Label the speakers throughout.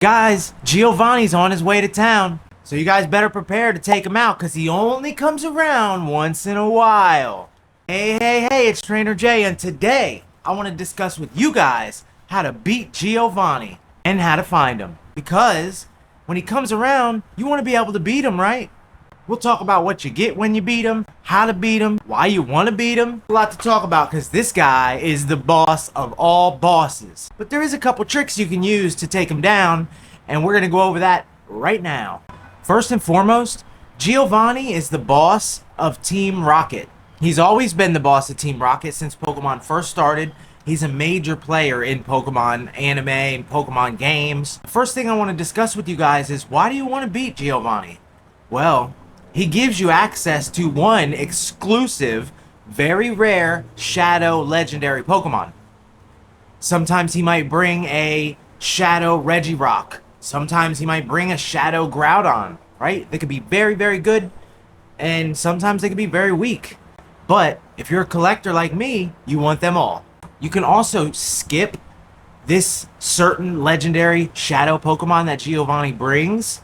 Speaker 1: Guys, Giovanni's on his way to town, so you guys better prepare to take him out because he only comes around once in a while. Hey, it's Trainer Jay, and today I want to discuss with you guys how to beat Giovanni and how to find him. Because when he comes around, you want to be able to beat him, right? We'll talk about what you get when you beat him, how to beat him, why you want to beat him. A lot to talk about because this guy is the boss of all bosses. But there is a couple tricks you can use to take him down, and we're going to go over that right now. First and foremost, Giovanni is the boss of Team Rocket. He's always been the boss of Team Rocket since Pokemon first started. He's a major player in Pokemon anime and Pokemon games. The first thing I want to discuss with you guys is, why do you want to beat Giovanni? Well, he gives you access to one exclusive, very rare Shadow Legendary Pokemon. Sometimes he might bring a Shadow Regirock. Sometimes he might bring a Shadow Groudon, right? They could be very, very good, and sometimes they could be very weak. But if you're a collector like me, you want them all. You can also skip this certain legendary Shadow Pokemon that Giovanni brings,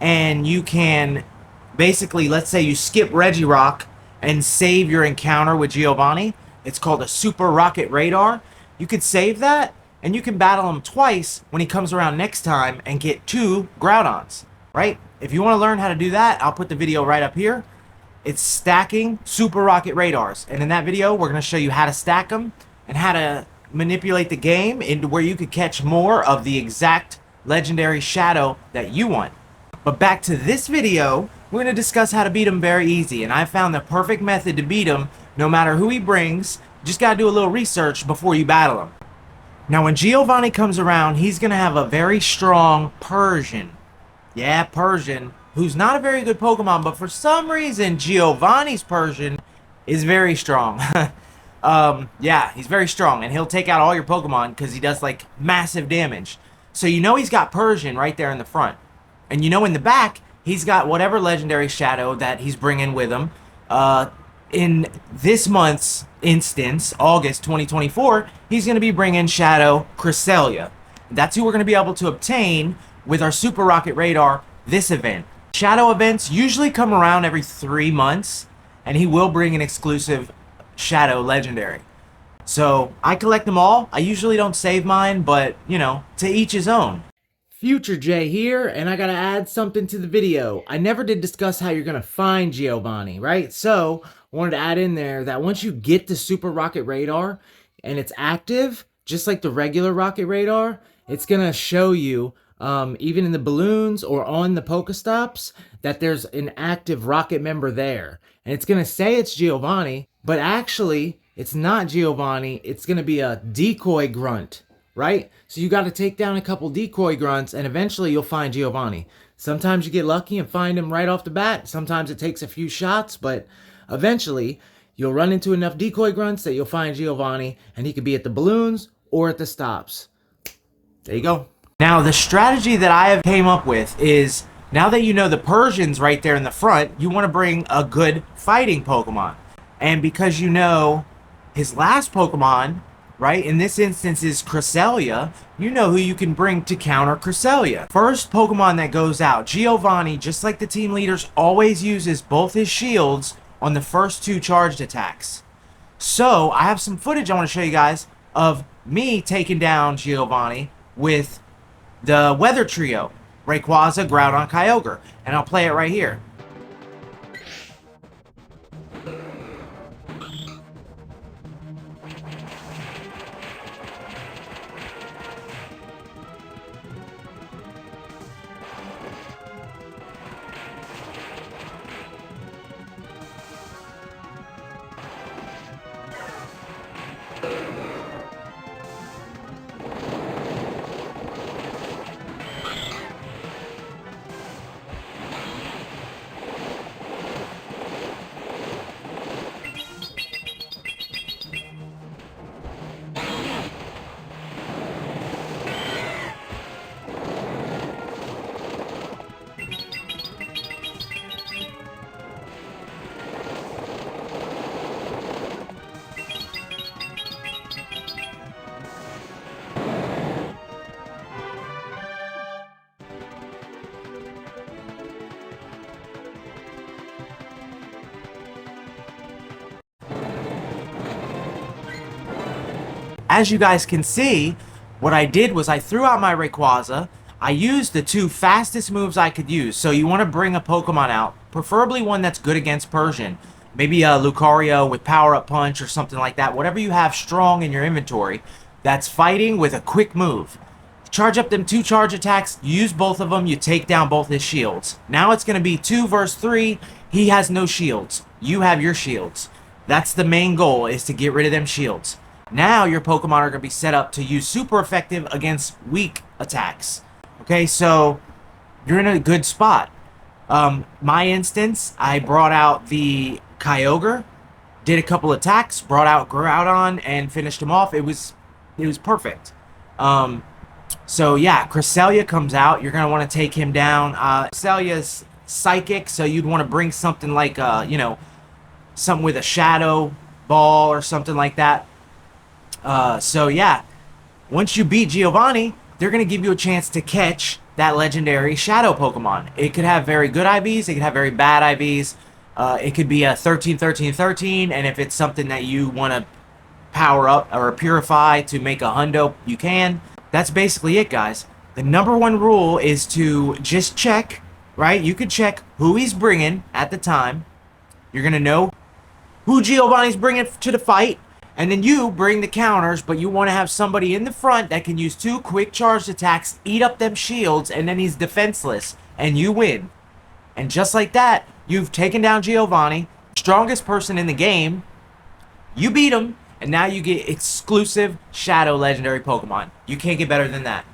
Speaker 1: and you can basically, let's say you skip Regirock and save your encounter with Giovanni. It's called a Super Rocket Radar. You could save that, and you can battle him twice when he comes around next time and get 2 Groudons, right? If you want to learn how to do that, I'll put the video right up here. It's stacking Super Rocket Radars. And in that video, we're going to show you how to stack them and how to manipulate the game into where you could catch more of the exact legendary Shadow that you want. But back to this video, we're going to discuss how to beat him very easy, and I found the perfect method to beat him no matter who he brings. You just got to do a little research before you battle him. Now when Giovanni comes around, he's going to have a very strong Persian. Yeah, Persian, who's not a very good Pokemon, but for some reason Giovanni's Persian is very strong. Yeah, he's very strong, and he'll take out all your Pokemon because he does like massive damage. So you know he's got Persian right there in the front. And you know in the back, he's got whatever legendary Shadow that he's bringing with him. In this month's instance, August 2024, he's going to be bringing Shadow Cresselia. That's who we're going to be able to obtain with our Super Rocket Radar this event. Shadow events usually come around every 3 months, and he will bring an exclusive Shadow Legendary. So I collect them all. I usually don't save mine, but, you know, to each his own. Future Jay here, and I gotta add something to the video. I never did discuss how you're gonna find Giovanni, right? So, I wanted to add in there that once you get the Super Rocket Radar and it's active, just like the regular Rocket Radar, it's gonna show you, even in the balloons or on the Pokestops, that there's an active Rocket member there. And it's gonna say it's Giovanni, but actually, it's not Giovanni, it's gonna be a decoy grunt. Right? So you got to take down a couple decoy grunts, and eventually you'll find Giovanni. Sometimes you get lucky and find him right off the bat. Sometimes it takes a few shots, but eventually you'll run into enough decoy grunts that you'll find Giovanni, and he could be at the balloons or at the stops. There you go. Now the strategy that I have came up with is, now that you know the Persian's right there in the front, you want to bring a good fighting Pokemon. And because you know his last Pokemon, right, in this instance is Cresselia, you know who you can bring to counter Cresselia. First Pokemon that goes out, Giovanni, just like the team leaders, always uses both his shields on the first 2 charged attacks. So I have some footage I want to show you guys of me taking down Giovanni with the Weather Trio, Rayquaza, Groudon, Kyogre, and I'll play it right here. as you guys can see, what I did was I threw out my Rayquaza. I used the 2 fastest moves I could use. So you want to bring a Pokemon out, preferably one that's good against Persian. Maybe a Lucario with Power-Up Punch or something like that. Whatever you have strong in your inventory that's fighting with a quick move. Charge up them 2 charge attacks, use both of them, you take down both his shields. Now it's going to be 2 versus 3. He has no shields. You have your shields. That's the main goal, is to get rid of them shields. Now your Pokemon are going to be set up to use super effective against weak attacks. Okay, so you're in a good spot. My instance, I brought out the Kyogre, did a couple attacks, brought out Groudon, and finished him off. It was perfect. So yeah, Cresselia comes out. You're gonna want to take him down. Cresselia's psychic, so you'd want to bring something like you know, something with a shadow ball or something like that. So yeah, once you beat Giovanni, they're gonna give you a chance to catch that legendary shadow Pokemon. It could have very good IVs, it could have very bad IVs. It could be a 13-13-13, and if it's something that you want to power up or purify to make a hundo, you can. That's basically it, guys. The #1 rule is to just check, right? You could check who he's bringing at the time. You're going to know who Giovanni's bringing to the fight, and then you bring the counters, but you want to have somebody in the front that can use 2 quick charged attacks, eat up them shields, and then he's defenseless, and you win. And just like that, you've taken down Giovanni, strongest person in the game. You beat him, and now you get exclusive Shadow Legendary Pokemon. You can't get better than that.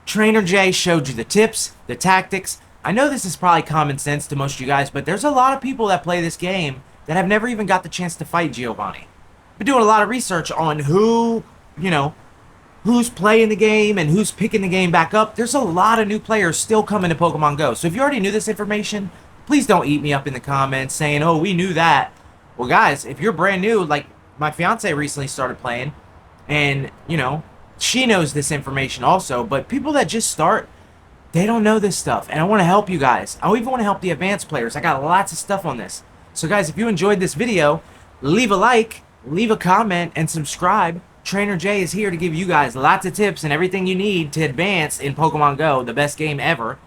Speaker 1: Trainer Jay showed you the tips, the tactics. I know this is probably common sense to most of you guys, but there's a lot of people that play this game that have never even got the chance to fight Giovanni. Been doing a lot of research on who, you know, who's playing the game and who's picking the game back up. There's a lot of new players still coming to Pokemon Go. So if you already knew this information, please don't eat me up in the comments saying, oh, we knew that. Well, guys, if you're brand new, like my fiance recently started playing, and, you know, she knows this information also, but people that just start, they don't know this stuff, and I want to help you guys. I even want to help the advanced players. I got lots of stuff on this. So, guys, if you enjoyed this video, leave a like, leave a comment, and subscribe. Trainer Jay is here to give you guys lots of tips and everything you need to advance in Pokemon Go, the best game ever.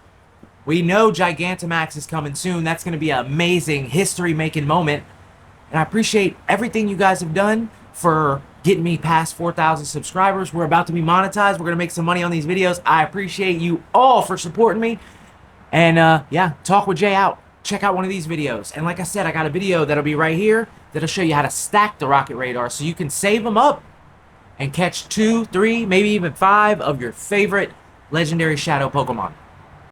Speaker 1: We know Gigantamax is coming soon. That's going to be an amazing history-making moment. And I appreciate everything you guys have done for getting me past 4,000 subscribers. We're about to be monetized. We're going to make some money on these videos. I appreciate you all for supporting me. And, yeah, Talk with Jay out. Check out one of these videos. And like I said, I got a video that'll be right here that'll show you how to stack the Rocket Radar so you can save them up and catch 2, 3, maybe even 5 of your favorite legendary shadow Pokemon.